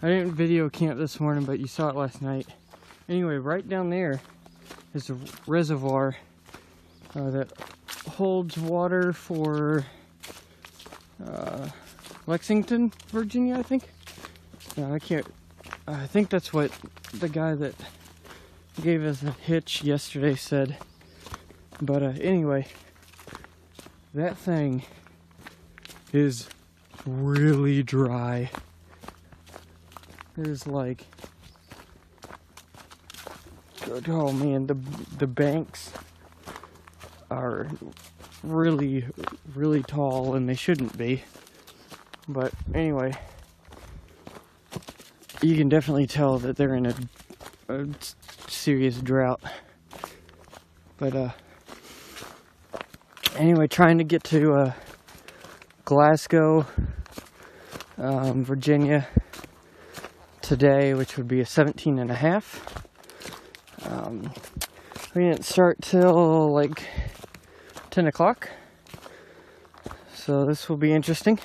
I didn't video camp this morning, but you saw it last night. Anyway, right down there is a reservoir that holds water for Lexington, Virginia, I think. No, I think that's what the guy that gave us a hitch yesterday said. But anyway, that thing is really dry. There's like, oh man, the banks are really, really tall, and they shouldn't be. But anyway, you can definitely tell that they're in a serious drought. But anyway, trying to get to Glasgow, Virginia today, which would be a 17.5. We didn't start till like 10 o'clock, so this will be interesting.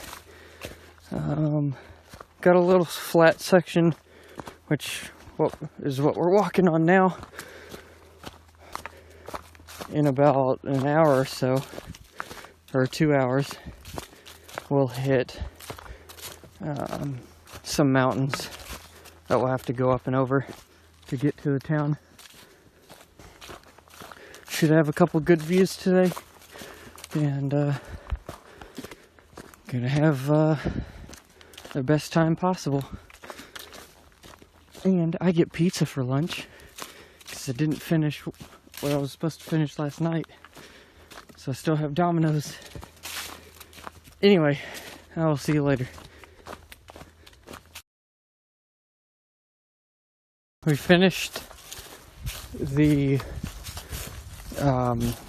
Got a little flat section, which is what we're walking on now. In about an hour or so, or 2 hours, we'll hit some mountains that we'll have to go up and over to get to the town. Should have a couple good views today, and gonna have the best time possible. And I get pizza for lunch because I didn't finish what I was supposed to finish last night, so I still have Domino's. Anyway, I will see you later. We finished the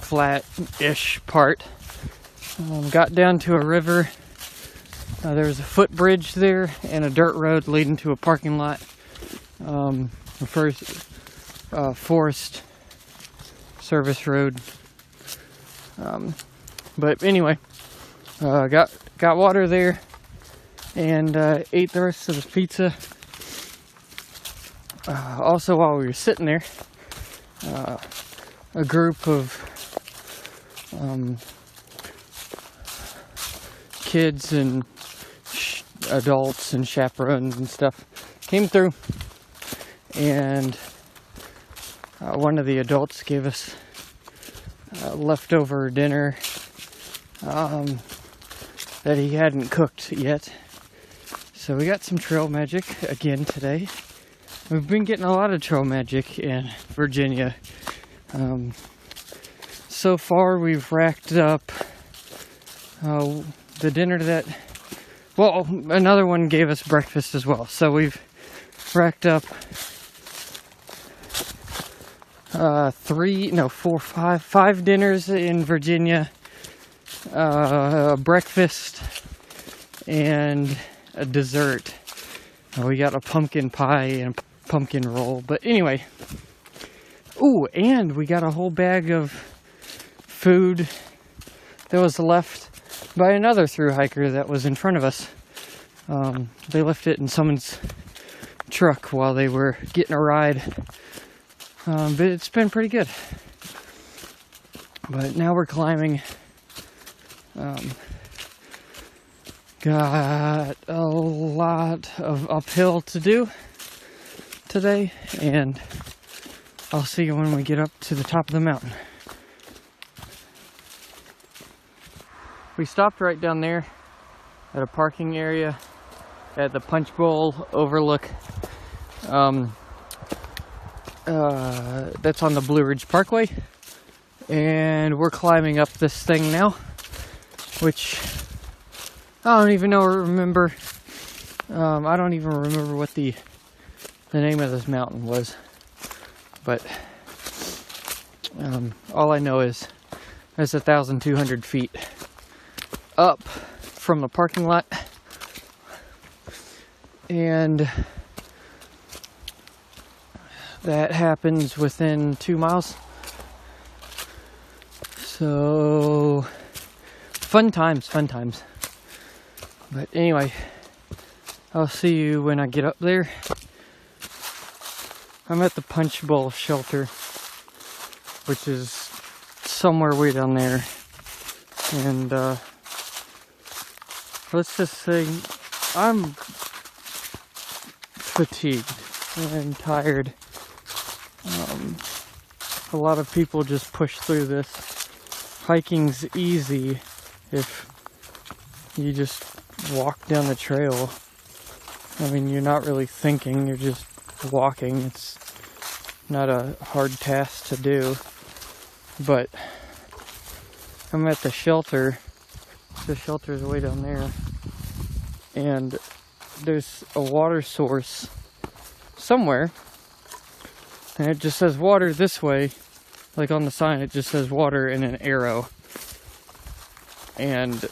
flat-ish part. Got down to a river. There was a footbridge there and a dirt road leading to a parking lot. The first Forest Service road. But anyway, got water there and ate the rest of the pizza. Also, while we were sitting there, a group of kids and adults and chaperones and stuff came through, and one of the adults gave us leftover dinner that he hadn't cooked yet. So we got some trail magic again today. We've been getting a lot of trail magic in Virginia. So far we've racked up the dinner that, well, another one gave us breakfast as well. So we've racked up 5 dinners in Virginia, a breakfast, and a dessert. We got a pumpkin pie and a pumpkin roll. But anyway, and we got a whole bag of food that was left by another through hiker that was in front of us. They left it in someone's truck while they were getting a ride. But it's been pretty good. But now we're climbing. Got a lot of uphill to do today, and I'll see you when we get up to the top of the mountain. We stopped right down there at a parking area at the Punchbowl overlook. That's on the Blue Ridge Parkway, and we're climbing up this thing now, which I don't even remember. I don't even remember what the name of this mountain was, but all I know is it's 1,200 feet up from the parking lot, and that happens within 2 miles. So fun times. But anyway, I'll see you when I get up there. I'm at the Punchbowl shelter, which is somewhere way down there. And let's just say I'm fatigued and tired. A lot of people just push through this. Hiking's easy if you just walk down the trail. I mean, you're not really thinking, you're just walking. It's not a hard task to do. But I'm at the shelter. The shelter's way down there. And there's a water source somewhere. And it just says water this way. Like on the sign, it just says water and an arrow. And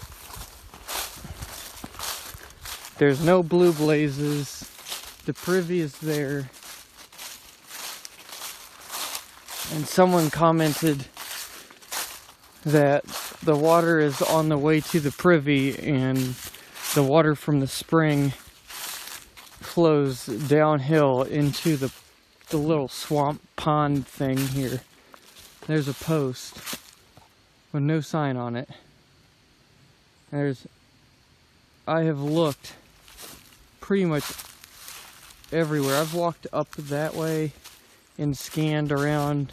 there's no blue blazes. The privy is there. And someone commented that the water is on the way to the privy, and the water from the spring flows downhill into the little swamp pond thing here. There's a post with no sign on it. I have looked pretty much everywhere. I've walked up that way and scanned around.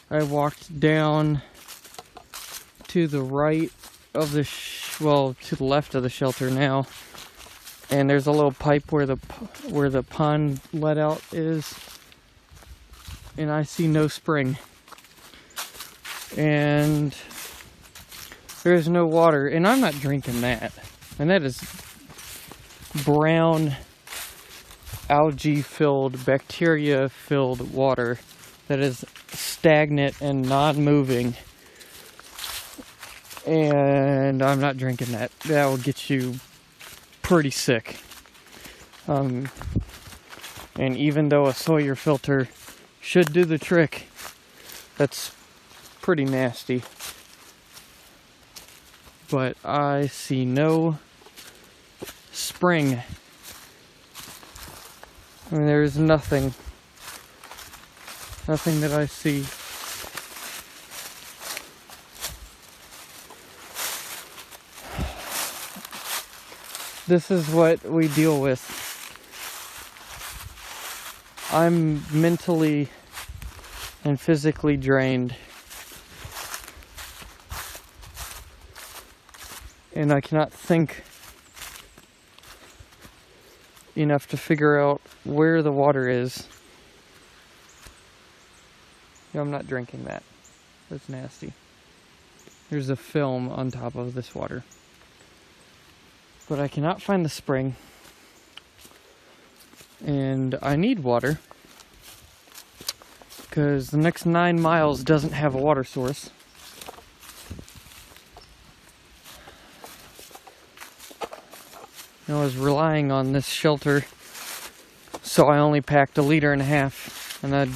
I walked down to the right of the, to the left of the shelter now. And there's a little pipe where the pond let out is. And I see no spring. And there's no water. And I'm not drinking that. And that is brown, algae-filled, bacteria-filled water that is stagnant and non-moving. And I'm not drinking that. That will get you pretty sick. And even though a Sawyer filter should do the trick, that's pretty nasty. But I see no spring. I mean, there is nothing that I see. This is what we deal with. I'm mentally and physically drained. And I cannot think enough to figure out where the water is. No, I'm not drinking that. That's nasty. There's a film on top of this water. But I cannot find the spring. And I need water. Because the next 9 miles doesn't have a water source. I was relying on this shelter, so I only packed 1.5 liters, and I'd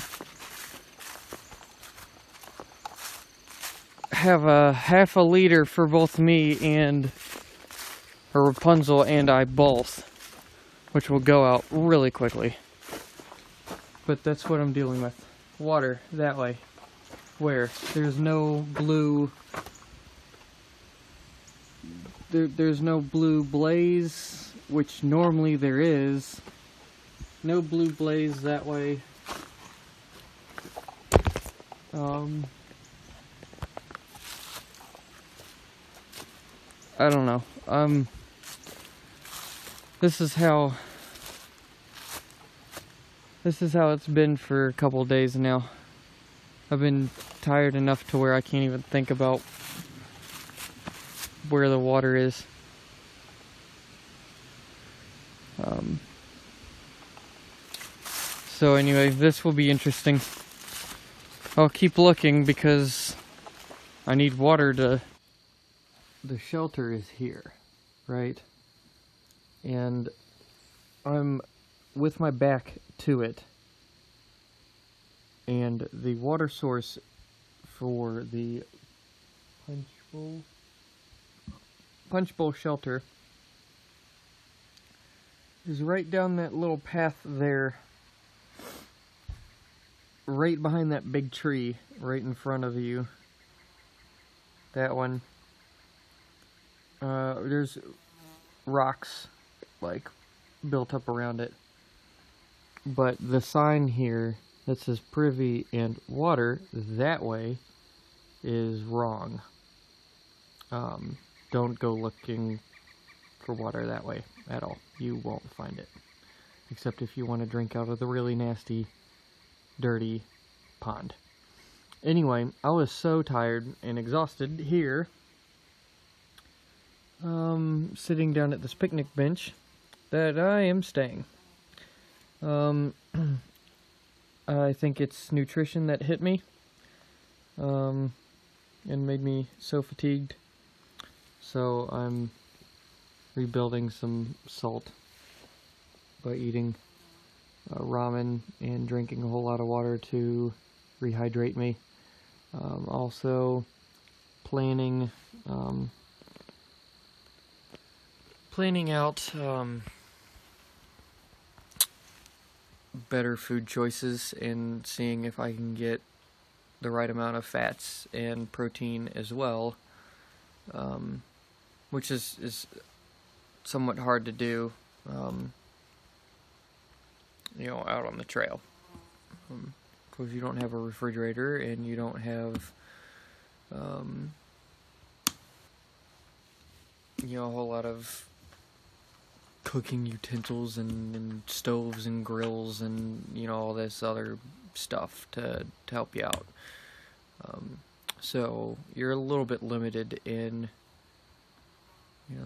have a 1/2 liter for both me and Rapunzel and I both, which will go out really quickly. But that's what I'm dealing with. Water, that way. Where? There's no blue... There's no blue blaze, which normally there is. No blue blaze that way. I don't know. This is how it's been for a couple days now. I've been tired enough to where I can't even think about where the water is. So anyway, this will be interesting. I'll keep looking because I need water to... The shelter is here, right? And I'm with my back to it. And the water source for the Punchbowl shelter is right down that little path there, right behind that big tree, right in front of you. That one. There's rocks, like, built up around it. But the sign here that says privy and water that way is wrong. Don't go looking for water that way at all. You won't find it. Except if you want to drink out of the really nasty, dirty pond. Anyway, I was so tired and exhausted here, sitting down at this picnic bench, that I am staying. I think it's nutrition that hit me, and made me so fatigued. So I'm rebuilding some salt by eating ramen and drinking a whole lot of water to rehydrate me. Also planning out better food choices and seeing if I can get the right amount of fats and protein as well, which is somewhat hard to do, out on the trail. Of course, you don't have a refrigerator and you don't have, a whole lot of cooking utensils and stoves and grills and, all this other stuff to help you out. So you're a little bit limited in,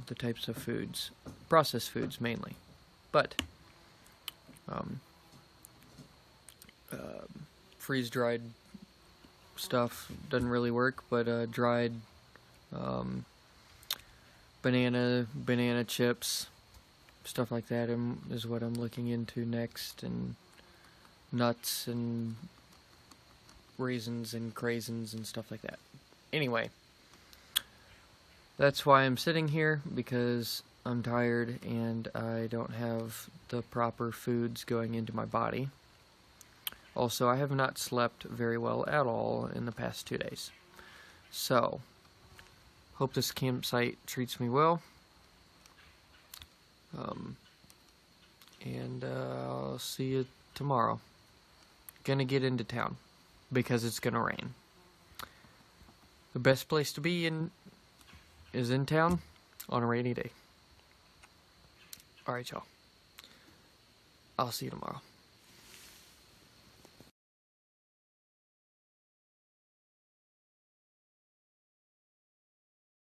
the types of foods, processed foods mainly. But, freeze-dried stuff doesn't really work, but dried banana chips, stuff like that is what I'm looking into next, and nuts and raisins and craisins and stuff like that. Anyway, that's why I'm sitting here, because I'm tired and I don't have the proper foods going into my body. Also, I have not slept very well at all in the past 2 days. So, hope this campsite treats me well. And I'll see you tomorrow. Gonna get into town because it's gonna rain. The best place to be is in town on a rainy day. Alright, y'all. I'll see you tomorrow.